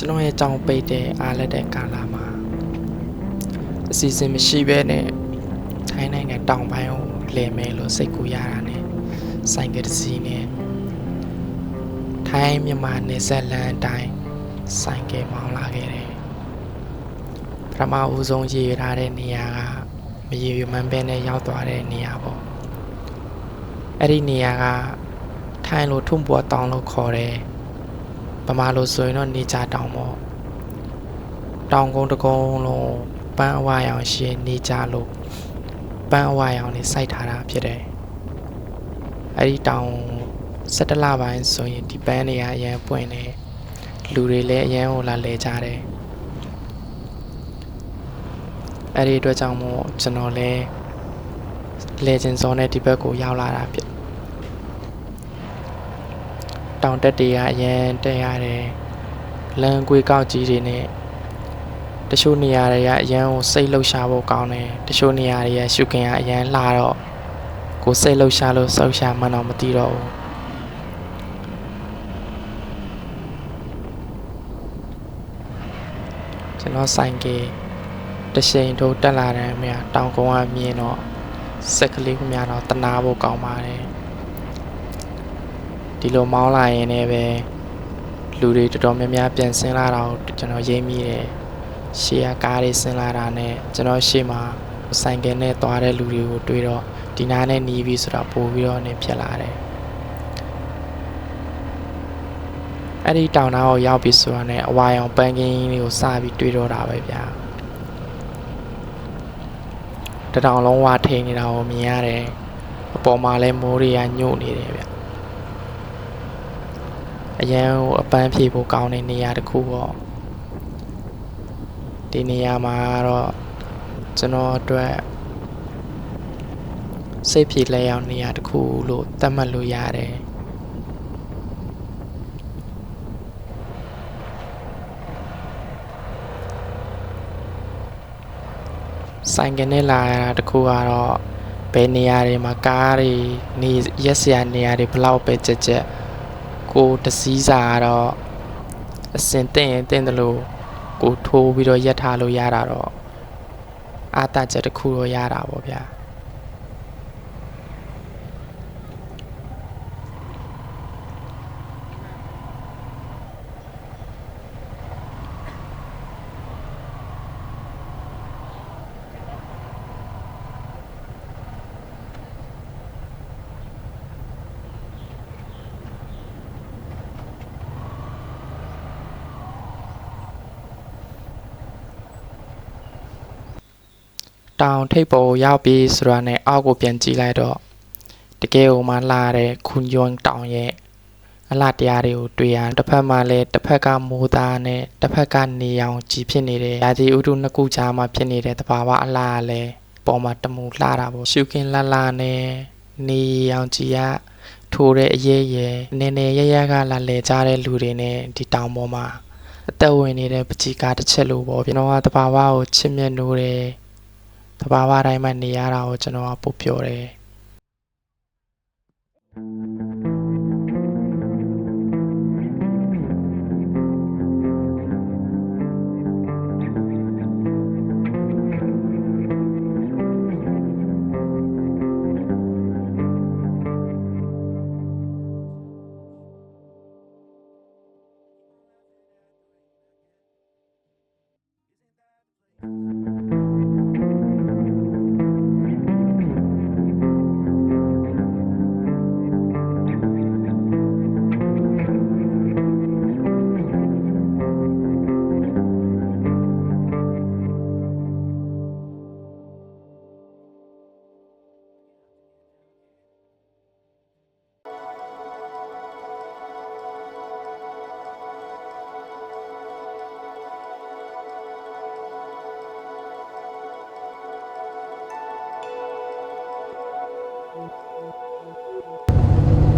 ကျွန်တော်ရဲ့ကြောင်ပိတ်တဲ့အားလက်တဲ့ကာလာမှာအစီအစဉ်မရှိဘဲနဲ့ထိုင်းနိုင်ငံတောင်ပိုင်းကိုလဲမယ်လို့စိတ်ကူးရတာနဲ့ဆိုင်ကတစ်စီးနဲ့ထိုင်းမြန်မာနယ်စပ်လမ်းအတိုင်းဆိုင်ကမောင်းလာခဲ့တယ်ပထမဦးဆုံးရည်ရထားတဲ့နေရာကမရေမှန်းပဲနဲ့ရောက်သွားတဲ့နေရာပေါ့အဲ့ဒီနေရာကထိုင်းလိုထုံပေါ်တောင်လို့ခေါ်တယ်ဗမာလိုဆိုရင်တော့နေကြတောင်ပေါ့တောင်ကုန်းတကုန်းလုံးပန်းအဝါရောင်ရှင်နေကြလို့ပန်းအဝါရောင်နေစိုက်ထားတာဖြစ်တယ်အဲ့ဒီတောင်17လပိုင်းဆိုရင်ဒီပန်းတွေကအရင်ပွင့်နေလူတွေလည်းအရင်ဟိုလာလဲကြတယ်အဲ့ဒီအတွက်ကြောင့်မို့ကျွန်တော်လည်းလေဂျင်ဇွန်နဲ့ဒီဘက်ကိုရောက်လာတာဖြစ်တောင်တက်တွေကအရင်တက်ရတယ်လမ်းကွေးကောက်ကြီးတွေနဲ့တချို့နေရာတွေကအရင်ကိုစိတ်လှုပ်ရှားဖို့ကောင်းတယ်တချို့နေရာတွေရဲ့ရှုခင်ကအရင်လှတော့ကိုစိတ်လှုပ်ရှားလို့စောက်ရှာမှန်းတော့မသိတော့ဘူးကျွန်တော်ဆိုင်ကတရှိန်တို့တက်လာတယ်မြတောင်ကုန်းကမြင်တော့စက်ကလေးကမြတော့တနာဖို့ကောင်းပါတယ်ဒီလိုမောင်းလာရင်လည်းပဲလူတွေတော်တော်များများပြန်ဆင်းလာတော့ကျွန်တော်ရိပ်မိတယ်ရှေ့ကကားတွေဆင်းလာတာနဲ့ကျွန်တော်ရှေ့မှာဆိုင်ကနဲ့သွားတဲ့လူတွေကိုတွေ့တော့ဒီနားနဲ့နီးပြီးဆိုတော့ပို့ပြီးတော့နေဖြစ်လာတယ်အဲ့ဒီတောင်နာကိုရောက်ပြီးဆိုတော့ねအဝါရောင်ပန်းကင်းတွေကိုစပြီးတွေ့တော့တာပဲဗျာတတောင်လုံးဝထိန်နေတာကိုမြင်ရတယ်အပေါ်မှာလည်းမိုးတွေကညို့နေတယ်ဗျအရန်အပန်းဖြေဖို့ကောင်းတဲ့နေရာတစ်ခုပေါ့ဒီနေရာမှာတော့ကျွန်တော်အတွက်စိတ်ဖြေလဲရောက်နေရာတစ်ခုလို့သတ်မှတ်လို့ရတယ်ဆိုင်ကနေလာရတာတခုကတော့ဘယ်နေရာတွေမှာကားတွေနေရက်စရာနေရာတွေဘလောက်ပဲကြက်ကြက်ကိုတစည်းစာကတော့အစင်တင်ရင်တင်တယ်လို့ကိုထိုးပြီးတော့ရက်ထားလို့ရတာတော့အာတချက်တခုတော့ရတာပေါ့ဗျာတောင်ထိပ်ပေါ်ရောက်ပြီးဆိုတာနဲ့အောက်ကိုပြန်ကြည့်လိုက်တော့တကယ်ဟိုမှလာတဲ့ခွန်ယွန်တောင်ရဲ့အလှတရားတွေကိုတွေ့ရတစ်ဖက်မှာလည်းတစ်ဖက်ကမိုးသားနဲ့တစ်ဖက်ကနေရောင်ကြီးဖြစ်နေတယ်ရာသီဥတုနှစ်ခုကြားမှာဖြစ်နေတဲ့တဘာဝအလှကလည်းပေါ်မှာတမူလှတာပေါ့ရှုခင်းလှလှနဲ့နေရောင်ကြီးကထိုးတဲ့အရေးရယ်နည်းနည်းရရကလာလဲကြတဲ့လူတွေနဲ့ဒီတောင်ပေါ်မှာအသက်ဝင်နေတဲ့ပကြီးကားတစ်ချက်လို့ပေါ့ကျွန်တော်ကတဘာဝကိုချစ်မြတ်နိုးတယ်တဘာဝတိုင်းမှာနေရတာကိုကျွန်တော်ကပို့ပြောတယ်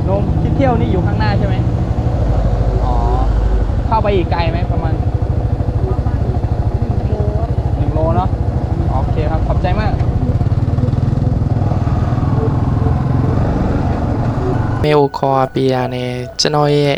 นมที่เที่ยวนี่อยู่ข้างหน้าใช่ไหมอ๋อเข้าไปอีกไกลไหมประมาณ1 โลเนาะโอเคครับขอบใจมากမေကိုခေါ်ပေးရနဲ့ကျွန်တော်ရဲ့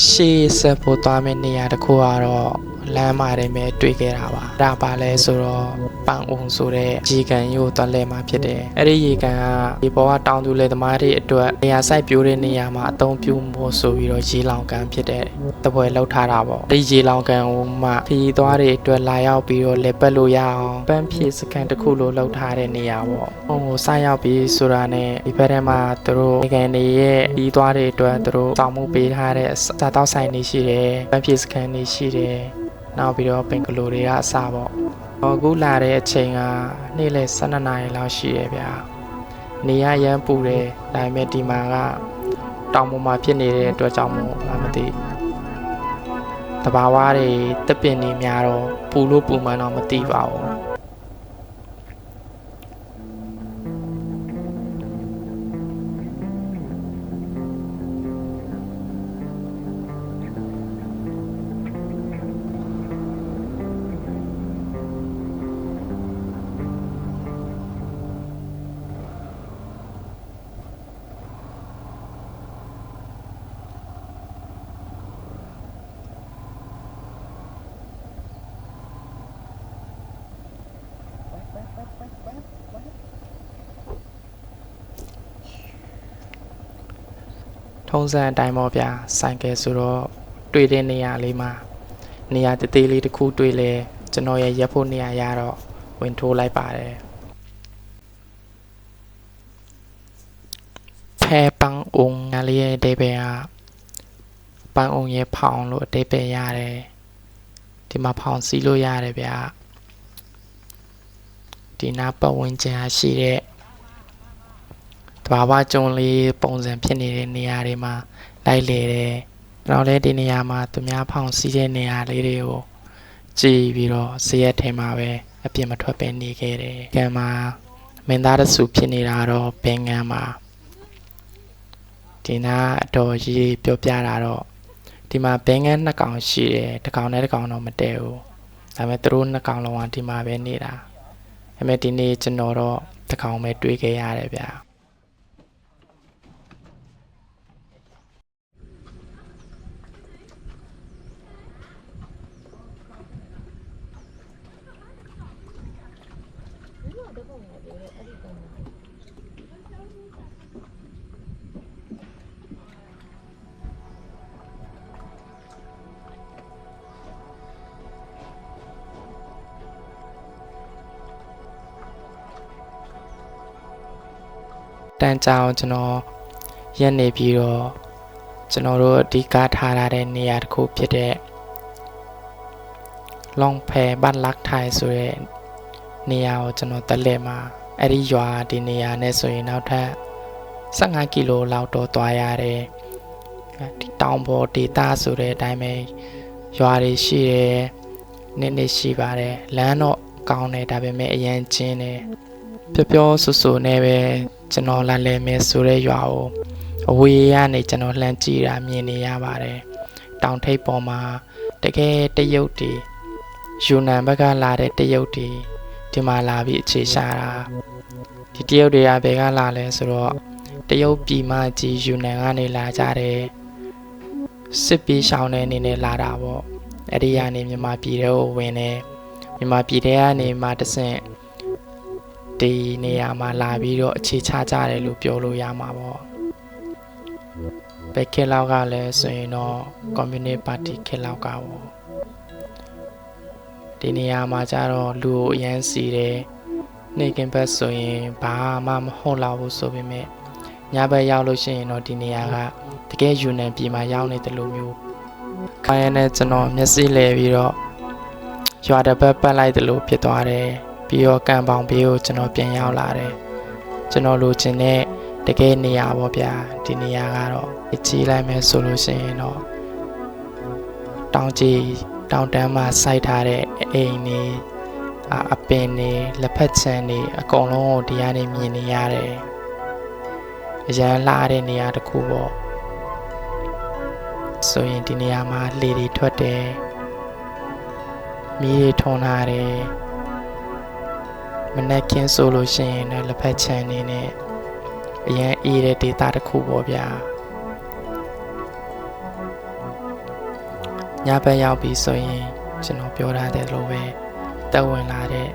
ရှေ့ဆက်ဖို့သွားမယ့်နေရာတစ်ခုကတော့လမ်းမှာတွေမဲ့တွေ့ခဲ့တာပါဒါပါလဲဆိုတော့ပန်းအောင်ဆိုတဲ့ရေကန်ကြီးကိုသွားလဲမှာဖြစ်တယ်အဲ့ဒီရေကန်ကဒီပေါ်ကတောင်သူလယ်သမားတွေအတွက်နေရာစိုက်ပျိုးတဲ့နေရာမှာအသုံးပြုဖို့ဆိုပြီးတော့ရေလောင်ကန်ဖြစ်တဲ့တပွဲလောက်ထားတာပေါ့ဒီရေလောင်ကန်ကိုမှခရီးသွားတွေအတွက်လာရောက်ပြီးတော့လဲပတ်လို့ရအောင်ပန်းဖြည့်စကန်တစ်ခုလိုလောက်ထားတဲ့နေရာပေါ့ဟိုစရောက်ပြီးဆိုတာနဲ့ဒီဘက်ထဲမှာသူတို့ရေကန်တွေရဲ့ခရီးသွားတွေအတွက်သူတို့တောင်းမှုပေးထားတဲ့စားတောက်ဆိုင်တွေရှိတယ်ပန်းဖြည့်စကန်တွေရှိတယ်နောက်ပြီးတော့ပင်ကလိုတွေကအစားပေါ့အခုလာတဲ့အချိန်ကနေ့လယ်12နာရီလောက်ရှိတယ်ဗျာနေရရမ်းပူတယ်ဒါပေမဲ့ဒီမှာကတောင်ပေါ်မှာဖြစ်နေတဲ့အတွက်ကြောင့်မို့မသိတဘာဝတွေတက်ပင်တွေများတော့ပူလို့ပူမှန်းတော့မသိပါဘူးထုံးစံအတိုင်းပေါ့ဗျာဆိုင်ကယ်ဆိုတော့တွေ့တဲ့နေရာလေးမှာနေရာတသေးလေးတစ်ခုတွေ့လဲကျွန်တော်ရဲ့ရက်ဖို့နေရာရတော့ဝင်ထိုးလိုက်ပါတယ်ဖဲပန်းအောင်ငါလေးရဲ့အဓိပ္ပာယ်ကပန်းအောင်ရဲ့ဖောင်လို့အဓိပ္ပာယ်ရတယ်ဒီမှာဖောင်စီးလို့ရတယ်ဗျာဒီနာပတ်ဝန်းကျင်ရှိတဲ့တဘာဝကျုံလေးပုံစံဖြစ်နေတဲ့နေရာတွေမှာလိုက်လေတယ်။နောက်လည်းဒီနေရာမှာသူများဖောင်စီးတဲ့နေရာလေးတွေကိုကြည့်ပြီးတော့ဇရက်ထဲမှာပဲအပြစ်မထွက်ပဲနေခဲ့တယ်။ကံမှာမင်းသားတဆူဖြစ်နေတာတော့ဘင်ငန်းမှာဒီနာအတော်ကြီးပြောပြတာတော့ဒီမှာဘင်ငန်းနှစ်ကောင်ရှိတယ်။တစ်ကောင်နဲ့တစ်ကောင်တော့မတည့်ဘူး။ဒါပေမဲ့သူတို့နှစ်ကောင်လုံးကဒီမှာပဲနေတာ။ဒါပေမဲ့ဒီနေ့ကျွန်တော်တော့တစ်ကောင်ပဲတွေးခဲ့ရတယ်ဗျာ။တန်းကြောင်ကျွန်တော်ရက်နေပြီးတော့ကျွန်တော်တို့အဓိကထားရတဲ့နေရာတစ်ခုဖြစ်တဲ့လောင်ဖဲဘတ်လက်ထိုင်ဆိုတဲ့နေရာကိုကျွန်တော်တက်လက်မှာအဲ့ဒီရွာဒီနေရာနဲ့ဆိုရင်နောက်ထပ်15ကီလိုလောက်တော့သွားရတယ်ဒီတောင်ပေါ်ဒေတာဆိုတဲ့အတိုင်းပဲရွာတွေရှိတယ်နည်းရှိပါတယ်လမ်းတော့ကောင်းတယ်ဒါပေမဲ့အရန်ကျဉ်းတယ်ပြောဆူဆူနဲ့ပဲကျွန်တော်လာလဲမဲဆိုတဲ့ရွာကိုအဝေးကနေကျွန်တော်လှမ်းကြည့်တာမြင်နေရပါတယ်တောင်ထိပ်ပေါ်မှာတကယ်တရုတ်တီယူနန်ဘက်ကလာတဲ့တရုတ်တီဒီမှာလာပြီးအခြေချတာဒီတရုတ်တွေကဘယ်ကလာလဲဆိုတော့တရုတ်ပြည်မကြီးယူနန်ကနေလာကြတယ်စစ်ပြေးရှောင်းတဲ့အနေနဲ့လာတာပေါ့အဲ့ဒီကနေမြန်မာပြည်ထဲကိုဝင်တယ်မြန်မာပြည်ထဲကနေမှတဆင့်ဒီနေရာမှာလာပြီးတော့အခြေချကြတယ်လို့ပြောလို့ရမှာပေါ့ဘယ်ခေတ်လောက်ကလဲဆိုရင်တော့ကွန်မြူနစ်ပါတီခေတ်လောက်ကပေါ့ဒီနေရာမှာကျတော့လူကိုအရန်စီတယ်နေကင်ဘက်ဆိုရင်ဘာမှမဟုတ်တော့ဘူးဆိုပေမဲ့ညဘက်ရောက်လို့ရှိရင်တော့ဒီနေရာကတကယ်ယူနန်ပြည်မှာရောက်နေတယ်လို့မျိုးခိုင်းရတဲ့ကျွန်တော်မျက်စိလဲပြီးတော့ရွာတစ်ပတ်ပတ်လိုက်တယ်လို့ဖြစ်သွားတယ်ပြီးတော့ကံပေါင်ဘေးကိုကျွန်တော်ပြန်ရောက်လာတယ်ကျွန်တော်လိုချင်တဲ့တကယ်နေရာပေါ့ဗျာဒီနေရာကတော့ကြည့်လိုက်မယ်ဆိုလို့ရှိရင်တော့တောင်တန်းမှာစိုက်ထားတဲ့အိမ်တွေအပင်တွေလက်ဖက်ခြံတွေအကုန်လုံးကိုဒီကနေမြင်နေရတယ်အရန်လာတဲ့နေရာတစ်ခုပေါ့ဆိုရင်ဒီနေရာမှာလေတွေထွက်တယ်မီးတွေထုံထားတယ်မနက်ခင်းဆိုလို့ရှိရင်လည်းလက်ဖက်ခြံနေနဲ့အရန်အေးတဲ့ဒေတာတစ်ခုပေါ့ဗျာ ညဘက်ရောက်ပြီဆိုရင်ကျွန်တော်ပြောထားတဲ့လိုပဲတက်ဝင်လာတဲ့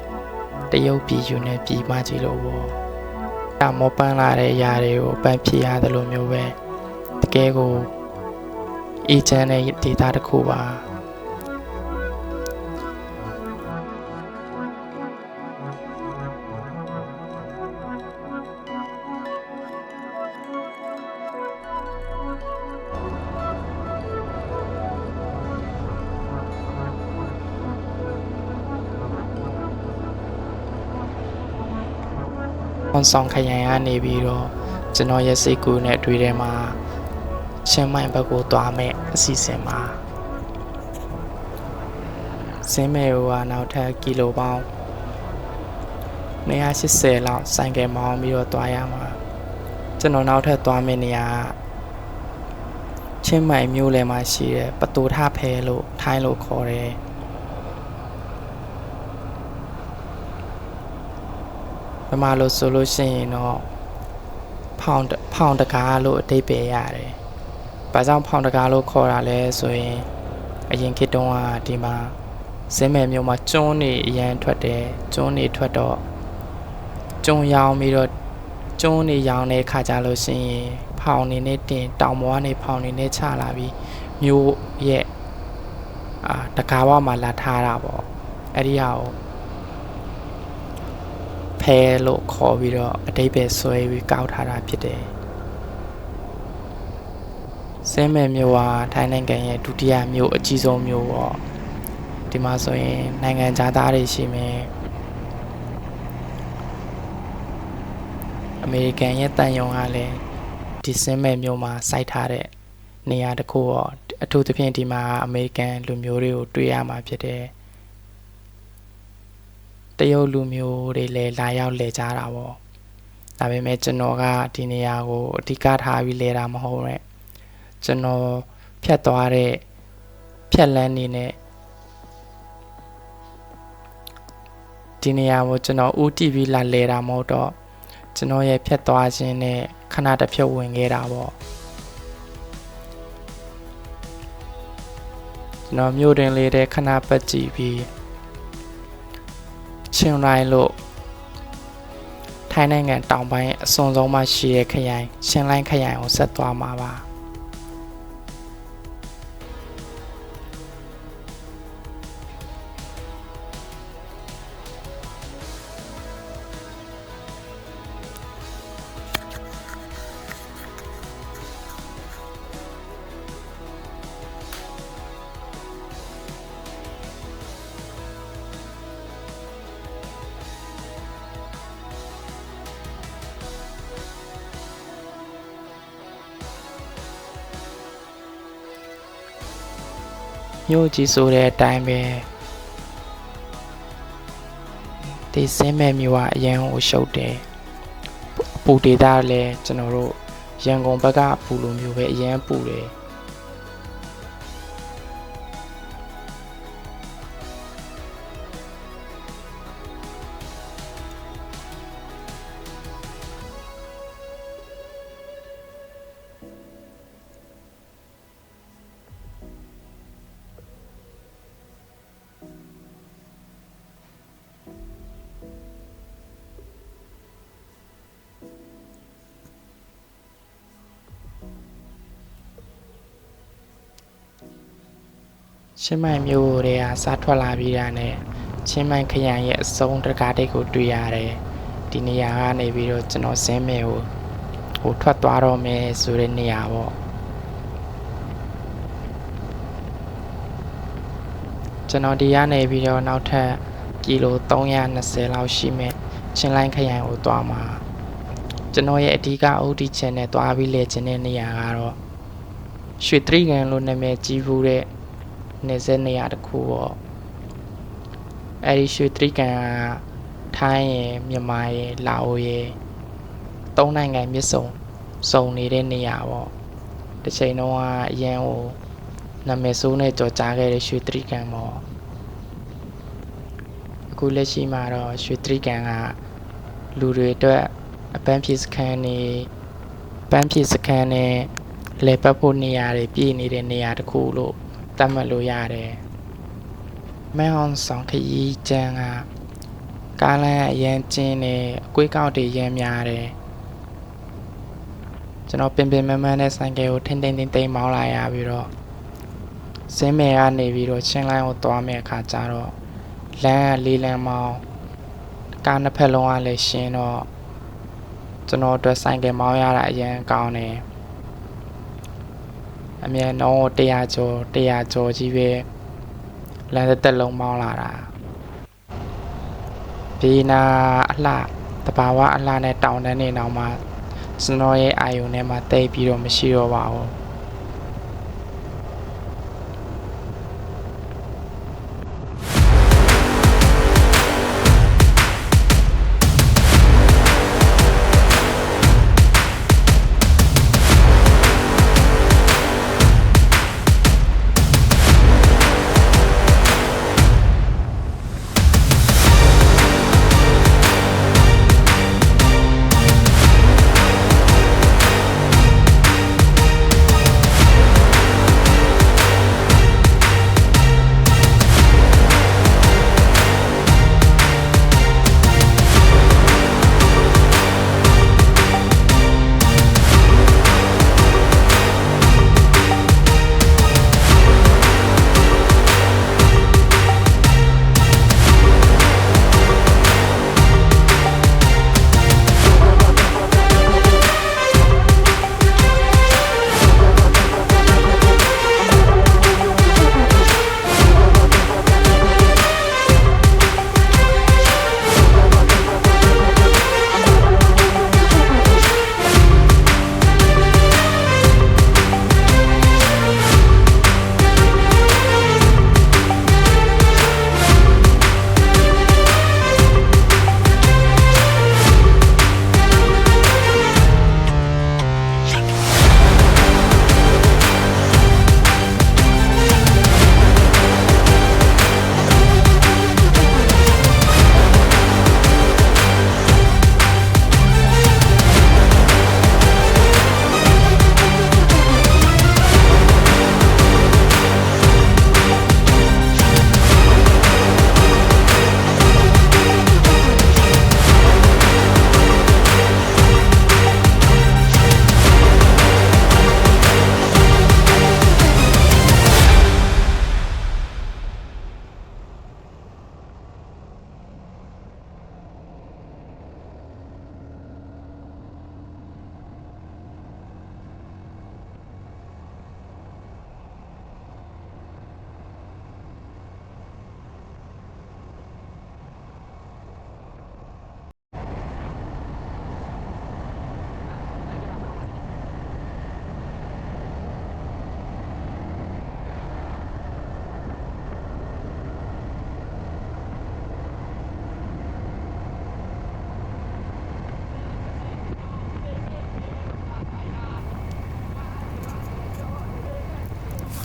တရုတ်ပြည်ယူနေပြည်မကြီးလို့ပေါ့ဒါမောပန်းလာတဲ့အရာတွေကိုပန်းဖြေရတယ်လို့မျိုးပဲတကယ်ကိုအေဂျင့်ရဲ့ဒေတာတစ်ခုပါဟွန်ဆောင်ခရိုင်ကနေပြီးတော့ကျွန်တော်ရဲ့စိတ်ကူးနဲ့တွေ့ထဲမှာချင်းမိုင်ဘက်ကိုသွားမယ်အစီအစဉ်မှာစင်းမဲဟိုကနောက်ထပ်ကီလိုပေါင်း280လောက်ဆိုင်ကယ်မောင်းပြီးတော့သွားရမှာကျွန်တော်နောက်ထပ်သွားမယ့်နေရာချင်းမိုင်မြို့လယ်မှာရှိတဲ့ပတူထဖဲလို့ထိုင်းလို့ခေါ်တယ်ဘယ်မှာလို့ဆိုလို့ရှိရင်တော့ဖောင်တကားလို့အဓိပ္ပာယ်ရတယ်။ဘာကြောင့်ဖောင်တကားလို့ခေါ်တာလဲဆိုရင်အရင်ခေတ်တုန်းကဒီမှာဇင်းမယ်မျိုးမှာကျွန်းနေအရန်ထွက်တယ်။ကျွန်းနေထွက်တော့ကျွန်းရောင်းပြီးတော့ကျွန်းနေရောင်းတဲ့ခါကြလို့ရှိရင်ဖောင်နေနဲ့တင်တောင်ပေါ်ကနေဖောင်နေနဲ့ချလာပြီးမျိုးရဲ့တကားဝမှာလာထားတာပေါ့။အဲ့ဒီဟာကိုဖဲလို့ခေါ်ပြီးတော့အတိတ်ပဲဆွဲပြီးကောက်ထားတာဖြစ်တယ်။စင်းမဲ့မြို့ဟာထိုင်းနိုင်ငံရဲ့ဒုတိယမြို့အကြီးဆုံးမြို့ပေါ့။ဒီမှာဆိုရင်နိုင်ငံသားတွေရှိမယ်။အမေရိကန်ရဲ့တန်ယုံကလည်းဒီစင်းမဲ့မြို့မှာစိုက်ထားတဲ့နေရာတစ်ခုပေါ့။အထူးသဖြင့်ဒီမှာအမေရိကန်လူမျိုးတွေကိုတွေ့ရမှာဖြစ်တယ်။တရုတ်လူမျိုးတွေလည်းလာရောက်လဲကြတာပေါ့ဒါပေမဲ့ကျွန်တော်ကဒီနေရာကိုအဓိကထားပြီးလဲတာမဟုတ်နဲ့ကျွန်တော်ဖြတ်သွားတဲ့ဖြတ်လန်းနေနဲ့ဒီနေရာကိုကျွန်တော်ဦးတည်ပြီးလာလဲတာမဟုတ်တော့ကျွန်တော်ရဲ့ဖြတ်သွားခြင်းနဲ့ခဏတစ်ဖြုတ်ဝင်ခဲ့တာပေါ့ကျွန်တော်မြို့တွင်လေးတဲ့ခဏပတ်ကြည့်ပြီးချင်းရိုင်းလို့ထိုင်းနိုင်ငံတောင်ပိုင်းအစွန်ဆုံးမှာရှိတဲ့ခရိုင်ချင်းလိုင်းခရိုင်ကိုဆက်သွားမှာပါမြို့ကြီးဆိုတဲ့အတိုင်းပဲဒီစင်းမဲ့မြို့ကအရန်ကိုရှုပ်တယ်အပူဒေတာလည်းကျွန်တော်တို့ရန်ကုန်ဘက်ကအပူလိုမျိုးပဲအရန်ပူတယ်ချင်းမိုင်မြို့တွေကစားထွက်လာပြီးတာနဲ့ချင်းမိုင်ခရိုင်ရဲ့အစုံတကားတိတ်ကိုတွေ့ရတယ်ဒီနေရာကနေပြီးတော့ကျွန်တော်စင်းမယ်ဟိုထွက်သွားတော့မယ်ဆိုတဲ့နေရာပေါ့ကျွန်တော်ဒီကနေပြီးတော့နောက်ထပ်ကီလို320လောက်ရှိမယ်ချင်းလိုင်းခရိုင်ကိုသွားမှာကျွန်တော်ရဲ့အဓိကဥတီချင်နဲ့သွားပြီးလေချင်တဲ့နေရာကတော့ရွှေတရိကန်လို့နာမည်ကြီးဘူးတဲ့နေစနေရာတစ်ခုပေါ့အဲဒီရွှေတရိကန်ကထိုင်းရယ်မြန်မာရယ်လာအိုရယ်သုံးနိုင်ငံမြစ်စုံနေတဲ့နေရာပေါ့တစ်ချိန်တော့အရန်ဟိုနာမည်ဆိုးနဲ့ကြော်ကြားခဲ့တဲ့ရွှေတရိကန်ပေါ့အခုလက်ရှိမှာတော့ရွှေတရိကန်ကလူတွေအတွက်အပန်းဖြေစခန်းနဲ့လေပတ်ဖို့နေရာတွေပြည်နေတဲ့နေရာတစ်ခုလို့တ တ်မှတ်လို့ရတယ်မဲဟောင်ဆောင်ခရီးကျန်းကကားလမ်းအရန်ကျင်းနေအကွေးကောက်တွေရမ်းများတယ်ကျွန်တော်ပင်မနဲ့ဆိုင်ကယ်ကိုထိမ့်သိမ့်မောင်းလာရပြီးတော့စင်းမယ်ကနေပြီးတော့ချင်းလိုင်းကိုသွားမယ့်အခါကျတော့လမ်းကလေးလမ်းမောင်းကားနှစ်ဖက်လုံးကလည်းရှင်းတော့ကျွန်တော်အတွက်ဆိုင်ကယ်မောင်းရတာအရန်ကောင်းတယ်အမြဲတော့100ကျော်ကြီးပဲလမ်းသက်လုံးမောင်းလာတာဒီနာအလှတဘာဝအလှနဲ့တောင်တန်းနေတော့မှကျွန်တော်ရဲ့အာယုံထဲမှာတိတ်ပြီးတော့မရှိတော့ပါဘူး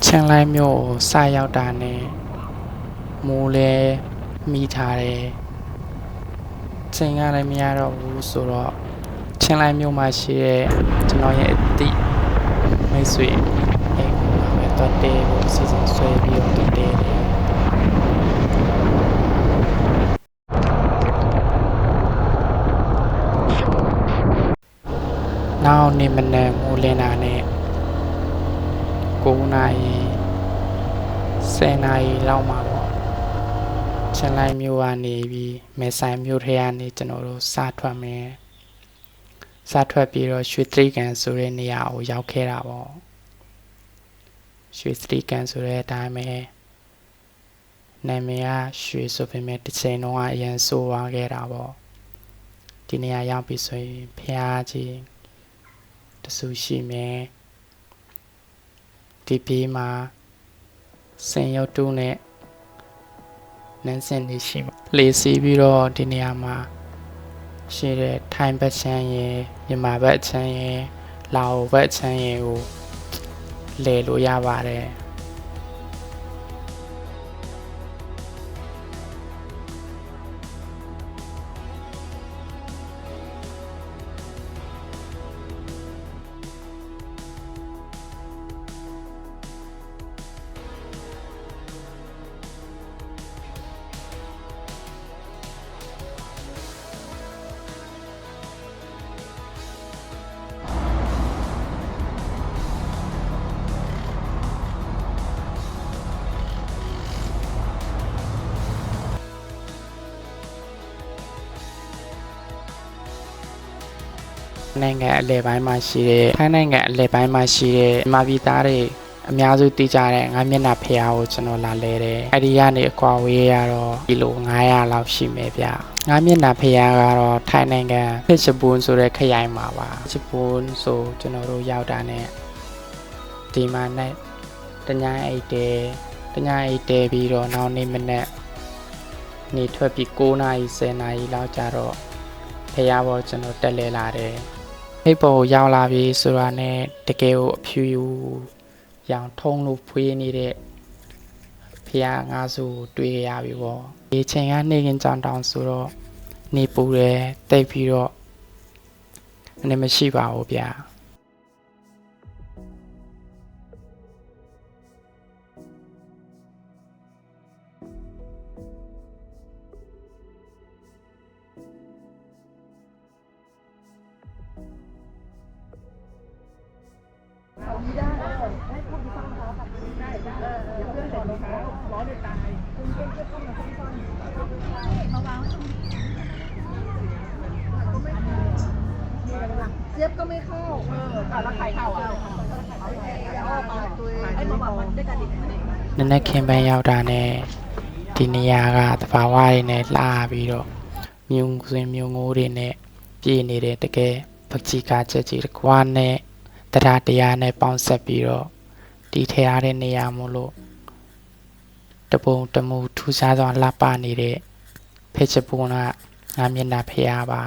ချင်းလိုင်းမြို့စရောက်တာနဲ့မိုးလဲမိထားတယ်ချိန်ကလည်းမရတော့ဘူးဆိုတော့ချင်းလိုင်းမြို့မှာရှိတဲ့ကျွန်တော်ရဲ့အတိမိတ်ဆွေအိမ်မှာပဲတော့တဲကိုအစီအစဉ်ဆွဲပြီးတော့တဲတယ်နောက်နေ့မနေ့မိုးလင်းတာနဲ့9 နာရီ10 နာရီလောက်မှာပေါ့ချင်းလိုင်းမြို့ကနေပြီးမဲဆိုင်မြို့ထဲကနေကျွန်တော်တို့စထွက်မယ်စထွက်ပြီးတော့ရွှေတြိဂံဆိုတဲ့နေရာကိုရောက်ခဲ့တာပေါ့ရွှေတြိဂံဆိုတဲ့အတိုင်းပဲနာမည်ကရွှေဆိုပေမဲ့တစ်ချိန်လုံးကအရင်ဆိုးသွားခဲ့တာပေါ့ဒီနေရာရောက်ပြီဆိုရင်ဖျားကြီးတဆူရှိမယ်ဒီဘေးမှာစင်ရုပ်တုနဲ့နန်းစင်နေရှိမှာလေစီးပြီးတော့ဒီနေရာမှာရှိတဲ့ထိုင်းဘက်ချမ်းရယ်မြန်မာဘက်ချမ်းရယ်လာအိုဘက်ချမ်းရယ်ကိုလဲလို့ရပါတယ် နိုင်ငံအလဲပိုင်းမှာရှိတဲ့ထိုင်းနိုင်ငံအလဲပိုင်းမှာရှိတဲ့မြန်မာပြည်သားတွေအများစုသိကြတဲ့ငါးမျက်နှာဖျားကိုကျွန်တော်လာလဲတယ်အဲ့ဒီကနေအကွာဝေးရတော့ကီလို900လောက်ရှိမယ်ဗျငါးမျက်နှာဖျားကတော့ထိုင်းနိုင်ငံဖစ်ချပွန်ဆိုတဲ့ခရိုင်မှာပါချပွန်ဆိုကျွန်တော်တို့ရောက်တာနဲ့ဒီမှာနဲ့တညအိတ်တဲပြီးတော့နောက်နေ့မနေ့နေထွက်ပြီး9နာရီ10နာရီလောက်ကြာတော့ဖျားပေါ်ကျွန်တော်တက်လဲလာတယ်အိတ်ပေါ်ရောက်လာပြီဆိုတာနဲ့တကယ်ကိုအဖြူရောင်ထုံးလို့ဖွေးနေတဲ့ဖျားငါးစုတွေ့ရပြီပေါ့ဒီချိန်ကနေကင်းကြောင်တောင်ဆိုတော့နေပူတယ်တိတ်ပြီးတော့အနေမရှိပါဘူးဗျာเจี๊ยบก็ไม่เข้าแล้วใครเข้าอ่ะไอ้หมอมันได้กระดิ่งมาเนี่ย နည်းနည်းခင်ပန်းရောက်တာနဲ့ဒီနေရာကတဘာဝတွေနဲ့လှပြီးတော့မြုံစင်မြုံငိုးတွေနဲ့ပြည်နေတဲ့တကယ်ပကတိကချက်ကြီးတစ်ခွားနဲ့တရားနဲ့ပေါင်းဆက်ပြီးတော့ဒီထရတဲ့နေရာမို့လို့တပုံတမူထူးခြားစွာလှပနေတဲ့ဖက်ချပွန်ကငါမျက်နှာဖျားပါ